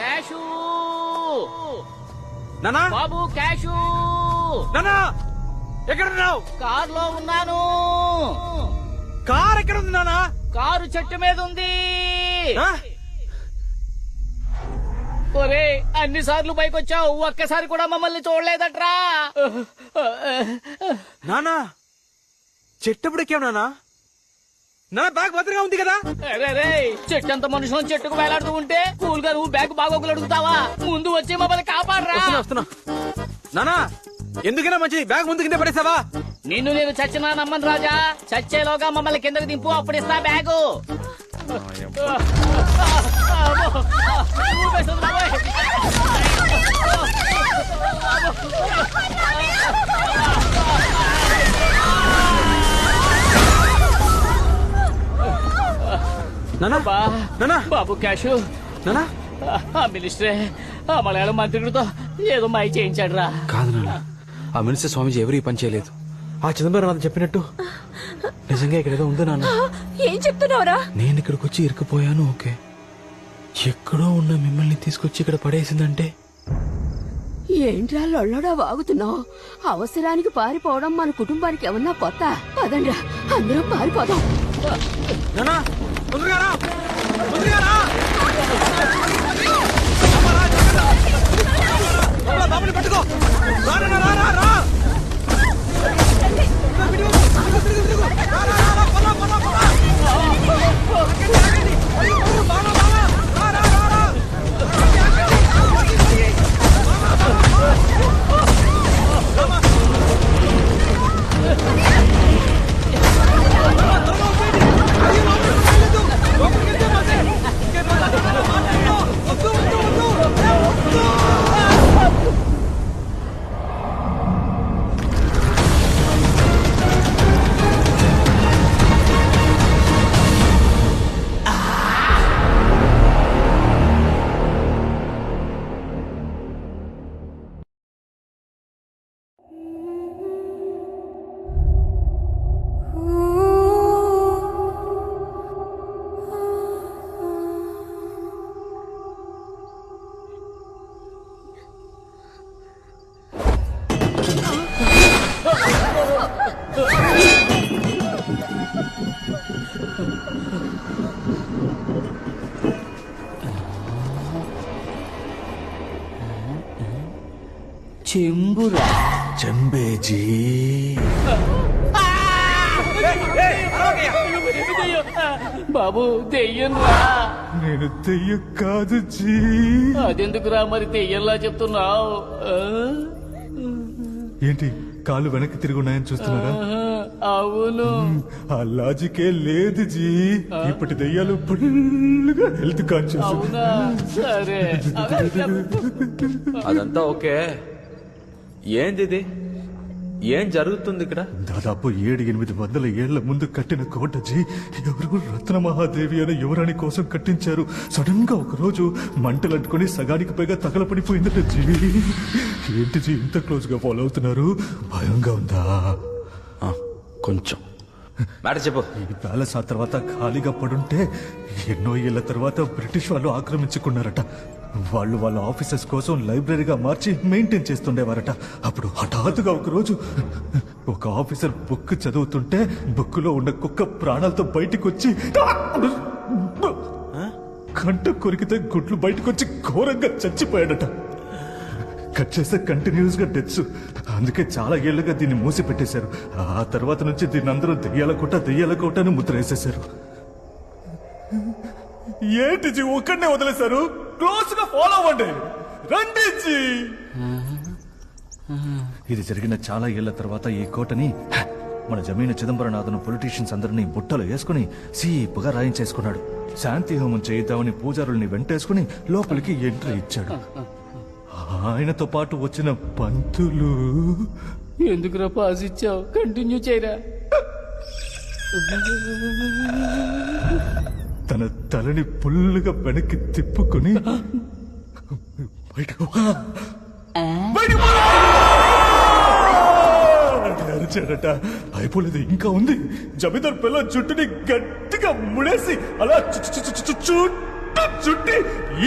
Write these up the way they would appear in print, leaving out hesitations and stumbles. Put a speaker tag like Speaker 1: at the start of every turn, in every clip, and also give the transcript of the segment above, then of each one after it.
Speaker 1: Cash
Speaker 2: నానా
Speaker 1: బాబు cash
Speaker 2: నానా ఎక్కడ ఉన్నావు?
Speaker 1: కారులో ఉన్నాను.
Speaker 2: కార్ ఎక్కడ ఉంది నానా?
Speaker 1: కారు చెట్టు మీద ఉంది.
Speaker 2: ఆ?
Speaker 1: ఒరే అన్ని సార్లు పైకొచ్చావు, ఒక్కసారి కూడా మమ్మల్ని చూడలేదట్రా.
Speaker 2: నానా చెట్టప్పుడు ఎక్కావు నానా? నా బ్యాగ్ భద్రంగా ఉంది కదా?
Speaker 1: రే చెట్టు అంత మనుషులను చెట్టుకు వేలాడుతూ ఉంటే కూల్ గా నువ్వు బ్యాగ్ బాగోగులు అడుగుతావా? ముందు వచ్చి మమ్మల్ని కాపాడరా.
Speaker 2: వస్తున్నా నానా, ఎందుకైనా మంచిది బ్యాగ్ ముందు కింద పడేసావా?
Speaker 1: నిన్ను నేను చచ్చినా నమ్మను రాజా. చచ్చేలోగా మమ్మల్ని కిందకి దింపు, అప్పుడు ఇస్తా బ్యాగు.
Speaker 2: నానా నానా
Speaker 1: బాబు క్యాషు
Speaker 2: నానా
Speaker 1: ఆ మినిస్టరే ఆ మలయాళం మంత్రికుడితో ఏదో మాయ చేయించాడు రా.
Speaker 2: కాదు నాన్న, ఆ మినిస్టర్ స్వామీజీ ఎవరు ఈ పని చేయలేదు. ఆ చిదంబరం నాథ్ చెప్పినట్టు నిజంగా ఇక్కడ ఏదో ఉంది నాన్న.
Speaker 3: ఏం చెప్తున్నావురా?
Speaker 2: నేను ఇక్కడికి వచ్చి ఇరుక్కుపోయాను, ఓకే. ఎక్కడో ఉన్న మిమ్మల్ని తీసుకొచ్చి ఇక్కడ పడేసిందంటే
Speaker 3: ఏంట్రా లొల్లడా వాగుతున్నావు? అవసరానికి పారిపోవడం మన కుటుంబానికి ఏమన్నా కొత్త? పదండ్రా అందరం పారిపోదాం.
Speaker 2: నానా తొందరగా రా, తొందరగా రా. బాబుని పట్టుకో. రా రా రా రా రా.
Speaker 1: చెంబురా
Speaker 4: చంబేజీ.
Speaker 1: బాబు దెయ్యం రా.
Speaker 4: నేను దెయ్యం కాదు జీ.
Speaker 1: అదెందుకురా మరి దెయ్యంలా చెప్తున్నావు?
Speaker 4: ఏంటి కాళ్ళు వెనక్కి తిరిగి ఉన్నాయని చూస్తున్నారా?
Speaker 1: అవును.
Speaker 4: ఆ లాజికే లేదు జీ. ఇప్పటి దెయ్యాలు ఫుల్గా హెల్త్ కాన్షియస్.
Speaker 1: అవునా? సరే
Speaker 2: అదంతా ఓకే. ఏంది ఇది? ఏం జరుగుతుంది ఇక్కడ?
Speaker 4: దాదాపు 700-800 ఏళ్ల ముందు కట్టిన కోట జీ. ఎవరు రత్నమహాదేవి అనే యువరాణి కోసం కట్టించారు. సడన్ గా ఒక రోజు మంటలంటుకుని సగానికి పైగా తగలపడిపోయిందట జీ. ఏంటి జీ ఇంత క్లోజ్ గా ఫాలో అవుతున్నారు? భయంగా ఉందా?
Speaker 2: కొంచెం మ్యాటర్ చెప్పు.
Speaker 4: ఈ ప్యాలెస్ ఆ తర్వాత ఖాళీగా పడుంటే ఎన్నో ఏళ్ల తర్వాత బ్రిటిష్ వాళ్ళు ఆక్రమించుకున్నారట. వాళ్ళు వాళ్ళ ఆఫీసర్స్ కోసం లైబ్రరీగా మార్చి మెయింటైన్ చేస్తుండేవారట. అప్పుడు హఠాత్తుగా ఒక రోజు ఒక ఆఫీసర్ బుక్ చదువుతుంటే బుక్ లో ఉన్న కుక్క ప్రాణాలతో బయటికి వచ్చి కంట కొరికితే గుడ్లు బయటకు వచ్చి ఘోరంగా చచ్చిపోయాడట. కట్ చేస్తే కంటిన్యూస్ గా డెత్స్. అందుకే చాలా ఏళ్లుగా దీన్ని మూసి పెట్టేశారు. ఆ తర్వాత నుంచి దీన్ని అందరూ దెయ్యాల కోట అని ముద్ర వేసేశారు. ఏంటి జీ ఒక్కడనే వదిలేశారు? క్లోజ్ గా ఫాలో అవ్వండి, రండి జీ. ఇది జరిగిన చాలా ఏళ్ల తర్వాత ఈ కోటని మన జమీన చిదంబరనాథను పొలిటీషియన్స్ అందరినీ బుట్టలో వేసుకుని సీపుగా రాయించేసుకున్నాడు. శాంతి హోమం చేయిద్దామని పూజారుల్ని వెంటేసుకుని లోపలికి ఎంట్రీ ఇచ్చాడు. ఆయనతో పాటు వచ్చిన పంతులు
Speaker 1: ఎందుకురా పాస్ ఇచ్చావు? కంటిన్యూ చేయరా.
Speaker 4: తన తలని పుల్లుగా వెనక్కి తిప్పుకుని అరిచాడట. అయిపోలేదు, ఇంకా ఉంది. జమీందార్ పిల్ల చుట్టుని గట్టిగా ముడేసి అలా చుట్టి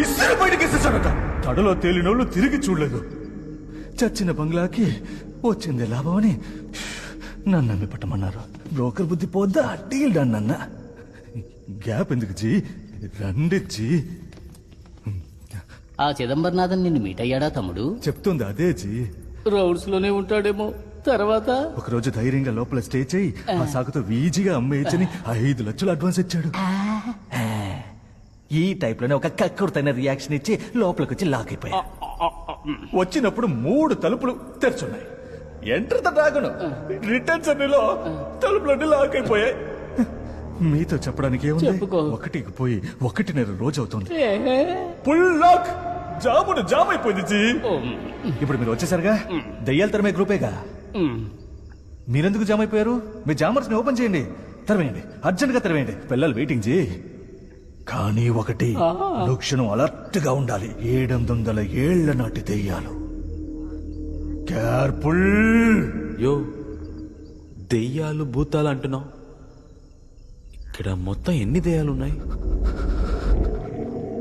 Speaker 4: ఇసురు బయటకేసేసాడట. తడలో తేలినోళ్ళు తిరిగి చూడలేదు. చచ్చిన బంగ్లాకి వచ్చిందే లాభమని నన్ను అమ్మి పట్టమన్నారు. బ్రోకర్ బుద్ధి పోద్దా, డీల్ డన్ అన్న. గ్యాప్ ఎందుకు జీ, రండి జీ.
Speaker 1: ఆ చిదంబరనాథన్ నిన్ను మీట్ అయ్యాడా తమ్ముడు?
Speaker 4: చెప్తుంది అదే జీ.
Speaker 1: రౌడ్స్ లోనే ఉంటాడేమో. తర్వాత
Speaker 4: ఒకరోజు ధైర్యంగా లోపల స్టే చేయి, ఆ సాకుతో ఈజీగా అమ్మేయచ్చని 5 లక్షలు అడ్వాన్స్ ఇచ్చాడు. ఈ టైప్ లోనే ఒక కక్కుర్తైన రియాక్షన్ ఇచ్చి లోపలికి వచ్చి లాక్ అయిపోయా. వచ్చినప్పుడు 3 తలుపులు తెరుచున్నాయి. Enter the dragon. రిటర్న్ జర్నీలో తలుపులన్నీ లాక్ అయిపోయాయి. మీతో చెప్పడానికి ఏముంది,
Speaker 1: చెప్పుకో.
Speaker 4: 1కి పోయి 1.5 రోజు అవుతుంది. ఫుల్ లాక్, జామ్ అయిపోయింది జీ. ఇప్పుడు మీరు వచ్చేసరిగా దయ్యాల తరమే గ్రూపేగా. మీరెందుకు జామ్ అయిపోయారు? మీ జామర్స్ ని ఓపెన్ చేయండి, తెరవేయండి, అర్జెంట్ గా తెరవేయండి. పిల్లలు వెయిటింగ్ జీ. కానీ ఒకటి, క్షణం అలర్ట్ గా ఉండాలి. 700 ఏళ్ల నాటి దెయ్యాలు. కేర్ఫుల్.
Speaker 2: యో, దెయ్యాలు భూతాలు అంటున్నావు. ఇక్కడ మొత్తం ఎన్ని దెయ్యాలు ఉన్నాయి?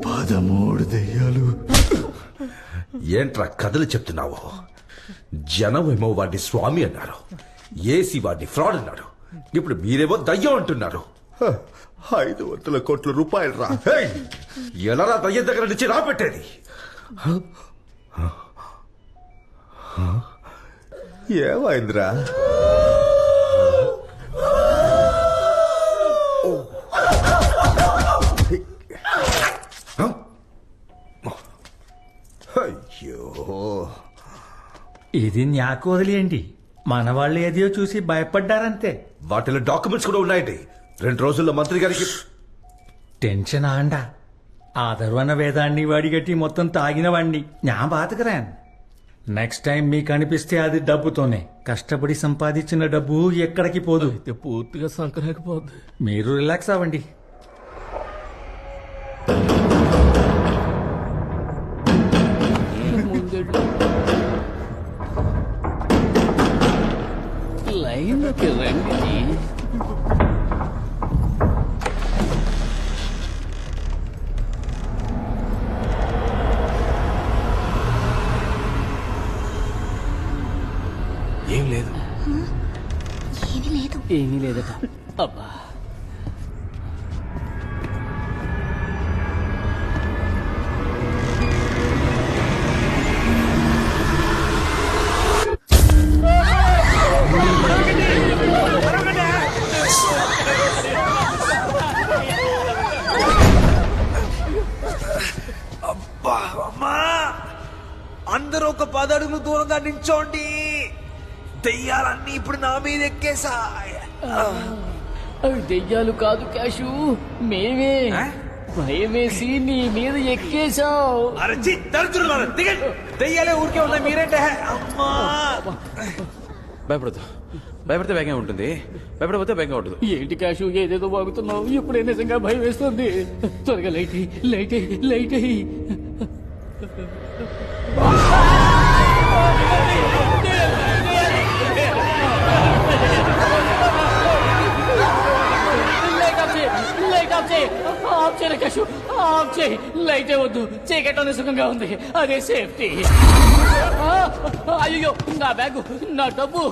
Speaker 4: 13 దెయ్యాలు.
Speaker 5: ఏంట్రా కథలు చెప్తున్నావు? జనమేమో వాడిని స్వామి అన్నారు, ఏసీ వాడిని ఫ్రాడ్ అన్నాడు, ఇప్పుడు మీరేమో దయ్యం అంటున్నారు. 500 కోట్ల రూపాయలు రా. ఎలా దయ్యం దగ్గర నుంచి రాబెట్టేది? ఏమైందిరా? అయ్యో,
Speaker 6: ఇది న్యాకు వదిలేయండి. మన వాళ్ళు ఏదో చూసి భయపడ్డారంతే.
Speaker 5: వాటిలో డాక్యుమెంట్స్ కూడా ఉన్నాయండి. 2 రోజుల్లో మంత్రి గారికి.
Speaker 6: టెన్షన్ ఆండా. ఆదర్వన వేదాన్ని వాడిగట్టి మొత్తం తాగిన వాణ్ణి న్యా బాతకరాన్. నెక్స్ట్ టైం మీకు అనిపిస్తే అది డబ్బుతోనే. కష్టపడి సంపాదించిన డబ్బు ఎక్కడికి పోదు.
Speaker 1: పూర్తిగా సంకరాకపోద్ది.
Speaker 6: మీరు రిలాక్స్ అవ్వండి.
Speaker 1: లైన్లోకి రండి.
Speaker 2: ఏం లేదు.
Speaker 1: ఏమీ లేదట. అబ్బా,
Speaker 2: అందరూ ఒక 10 అడుగులు దూరంగా నించోండి. దెయ్యాలన్నీ ఇప్పుడు నా మీద ఎక్కేసాయి.
Speaker 1: అవి దెయ్యాలు కాదు క్యాషు, మేమే. భయమేసి నీ మీద ఎక్కేశావు.
Speaker 2: దెయ్యాలే ఊరికే ఉన్నాయి, మీరేంటే? అమ్మా, భయపడదు. భయపడితే వేగంగా ఉంటుంది, భయపడకపోతే వేగంగా ఉంటుంది.
Speaker 1: ఏంటి క్యాషు ఏదేదో బాగుతున్నావు? ఇప్పుడే నిజంగా భయం వేస్తుంది. త్వరగా లైట్ లైట్ లైట్ లైట్ వద్దు, చీకట్లోనే సుఖంగా ఉంది, అదే సేఫ్టీ. అయ్యో, నా బ్యాగు, నా డబ్బు.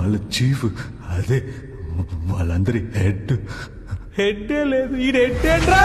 Speaker 4: వాళ్ళ చీఫ్, అదే వాళ్ళందరి హెడ్.
Speaker 6: హెడ్డే లేదు ఈ హెడ్డేంట్రా.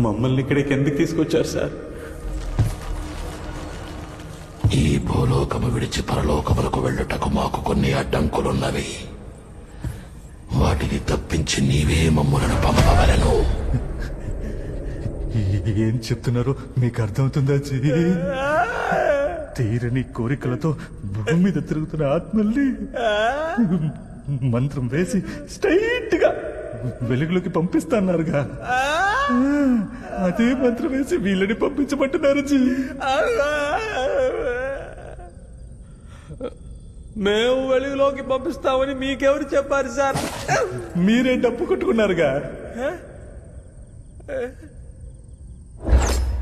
Speaker 4: మమ్మల్ని ఇక్కడికి ఎందుకు తీసుకొచ్చారు సార్?
Speaker 7: ఈ భూలోకము విడిచి పరలోకములకు వెళ్ళుటకు మాకు కొన్ని అడ్డంకులున్నవి. వాటిని తప్పించి నీవే మమ్ములను పంపవలను.
Speaker 4: ఏం చెప్తున్నారో మీకు అర్థమవుతుందా జీ? తీరని కోరికలతో భూమి మీద తిరుగుతున్న ఆత్మల్ని మంత్రం వేసి స్ట్రైట్ గా వెలుగులోకి పంపిస్తాన్నారుగా. అదే మంత్రం వేసి వీళ్ళని పంపించమంటున్నారు జీ.
Speaker 2: మేము వెలుగులోకి పంపిస్తామని మీకెవరు చెప్పారు సార్?
Speaker 4: మీరే డప్పు కొట్టుకున్నారుగా.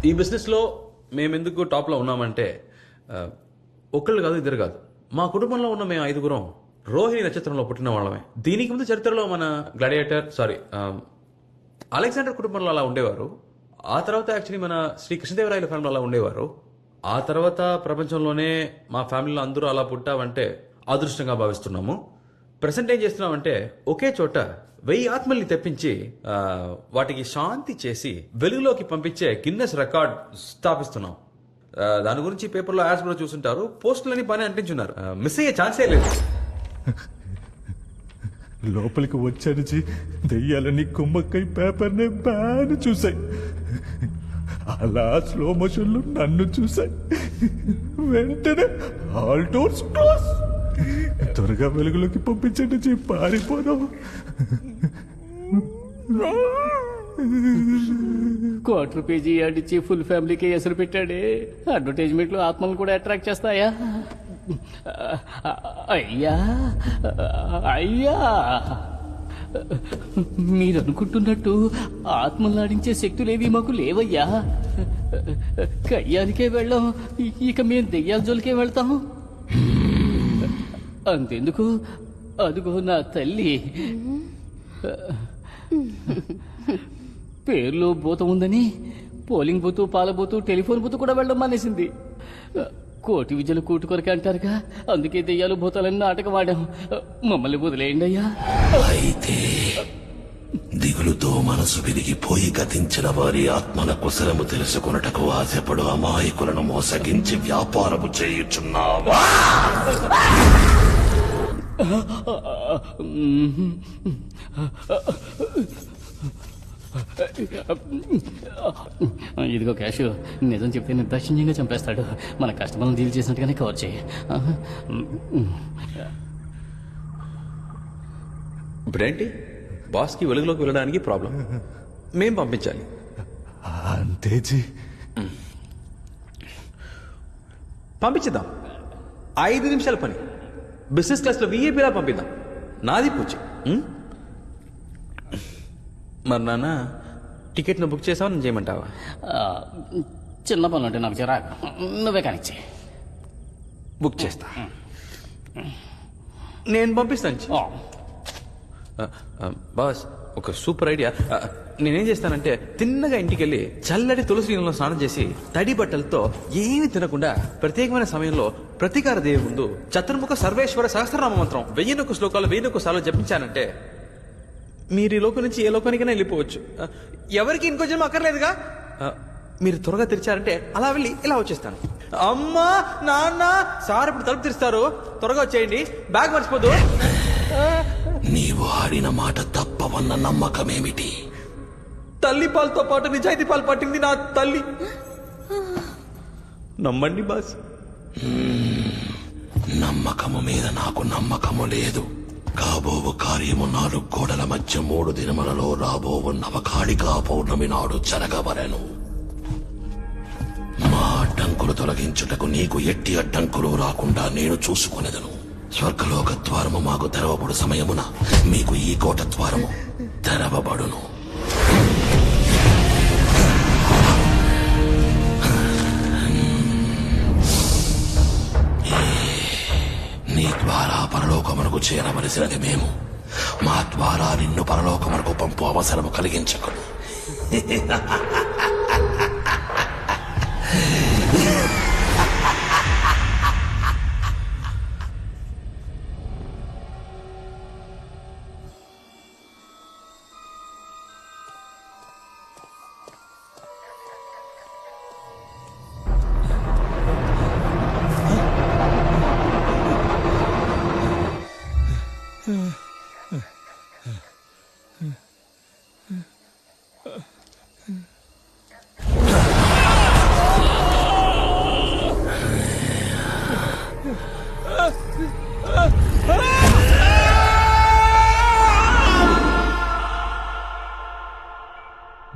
Speaker 2: ఈ బిజినెస్ లో మేమెందుకు టాప్ లో ఉన్నామంటే ఒక్కళ్ళు కాదు, ఇద్దరు కాదు, మా కుటుంబంలో ఉన్న మేము 5గురం రోహిణి నక్షత్రంలో పుట్టిన వాళ్ళమే. దీనికి ముందు చరిత్రలో మన గ్లాడియేటర్ అలెగ్జాండర్ కుటుంబంలో అలా ఉండేవారు. ఆ తర్వాత యాక్చువల్లీ మన శ్రీ కృష్ణదేవరాయల ఫ్యామిలీలో అలా ఉండేవారు. ఆ తర్వాత ప్రపంచంలోనే మా ఫ్యామిలీలో అందరూ అలా పుట్టామంటే అదృష్టంగా భావిస్తున్నాము. ప్రెసెంట్ ఏం చేస్తున్నామంటే ఒకే చోట 1000 ఆత్మల్ని తెప్పించి వాటికి శాంతి చేసి వెలుగులోకి పంపించే గిన్నెస్ రికార్డ్ స్థాపిస్తున్నాం. దాని గురించి పేపర్లో యాడ్స్ కూడా చూసుంటారు. పోస్టులని పని అంటించున్నారు. మిస్ అయ్యే ఛాన్సే లేదు.
Speaker 4: లోపలికి వచ్చారు జీ. దెయ్యాలని కుమ్మక్కై పేపర్నే బ్యాన్ చూసాయి. అలా స్లో మోషన్ లో నన్ను చూసాయి. వెంటనే ఆల్ డోర్స్ క్లోజ్. త్వరగా వెలుగులోకి పంపించండి జీ, పారిపోదాం.
Speaker 1: ₹2 అడిచి ఫుల్ ఫ్యామిలీకి ఎసరు పెట్టాడే. అడ్వర్టైజ్మెంట్ లో ఆత్మలు కూడా అట్రాక్ట్ చేస్తాయా? అయ్యా అయ్యా, మీరు అనుకుంటున్నట్టు ఆత్మలు ఆడించే శక్తులేవి మాకు లేవయ్యా. కయ్యానికే వెళ్ళాం, ఇక మేము దెయ్యాల జోలికే వెళ్తాం. అంతెందుకు, అదుగో నా తల్లి పేరులో భూతం ఉందని పోలింగ్ బూతు, పాల బూతు, టెలిఫోన్ బూతు కూడా వెళ్ళడం మానేసింది. కోటి విద్యలు కూటు కొరకే అంటారుగా, అందుకే దెయ్యాలు భూతాలని నాటకం ఆడాం. మమ్మల్ని వదిలేయండి అయ్యా.
Speaker 7: అయితే దిగులుతో మనసు విరిగిపోయి గతించిన వారి ఆత్మల కుశలము తెలుసుకొనుటకు ఆశపడు అమాయకులను మోసగించి వ్యాపారము చేయుచున్నావా?
Speaker 1: ఇదిగో క్యాష్, నిజం చెప్తే నిర్దాక్షిణ్యంగా చంపేస్తాడు. మన కస్టమర్లను డీల్ చేసినట్టుగానే కవర్ చేయి.
Speaker 2: ఇప్పుడేంటి, బాస్కి వెలుగులోకి వెళ్ళడానికి ప్రాబ్లం, మేం పంపించాలి
Speaker 4: అంతే జీ.
Speaker 2: పంపించేద్దాం. 5 నిమిషాల పని. బిజినెస్ క్లాస్లో వీఐపీలా పంపిద్దాం. నాది పూచి. మరి నాన్న, టికెట్ను బుక్ చేసావా, నేను చేయమంటావా?
Speaker 1: చిన్న పనులు అంటే నాకు చిరాకు, నువ్వే కానిచ్చే.
Speaker 2: బుక్ చేస్తా, నేను పంపిస్తాను. బాస్, ఒక సూపర్ ఐడియా. నేనేం చేస్తానంటే తిన్నగా ఇంటికి వెళ్ళి చల్లటి తులసి నీళ్ళలో స్నానం చేసి తడి బట్టలతో ఏమీ తినకుండా ప్రత్యేకమైన సమయంలో ప్రతీకార దేవి ముందు చతుర్ముఖ సర్వేశ్వర సహస్రనామ మంత్రం 1001 శ్లోకాలు 1001 సార్లు జపించానంటే మీరు ఈ లోకం నుంచి ఏ లోకానికైనా వెళ్ళిపోవచ్చు. ఎవరికి ఇంకో జన్మ అక్కర్లేదుగా. మీరు త్వరగా తెరిచారంటే అలా వెళ్ళి ఇలా వచ్చేస్తాను. అమ్మా, నాన్న, సార్ ఇప్పుడు తలుపు తెరుస్తారు, త్వరగా వచ్చేయండి, బ్యాగ్ మర్చిపోదు.
Speaker 7: నీవు ఆడిన మాట తప్పవన్న నమ్మకమేమిటి?
Speaker 2: తల్లి పాలతో పాటు నిజాయితీ పాలు పట్టింది నా తల్లి. నమ్మండి బాస్.
Speaker 7: నమ్మకము మీద నాకు నమ్మకము లేదు. కాబోవు కార్యము 4 గోడల మధ్య 3 దినములలో రాబోవు నవకాళికా పౌర్ణమి నాడు జరగవలెను. మా అడ్డంకులు తొలగించుటకు నీకు ఎట్టి అడ్డంకులు రాకుండా నేను చూసుకునేదను. స్వర్గలోక ద్వారము మాకు తెరవబడు సమయమున మీకు ఈ కోట ద్వారము తెరవబడును. నీ ద్వారా పరలోకమునకు చేరవలసినది మేము. మా ద్వారా నిన్ను పరలోకమునకు పంపు అవసరము కలిగించకును.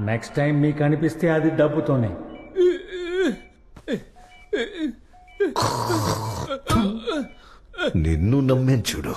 Speaker 6: నెక్స్ట్ టైం మీకు అనిపిస్తే అది డబ్బుతోనే.
Speaker 5: నిన్ను నమ్మేం చూడు.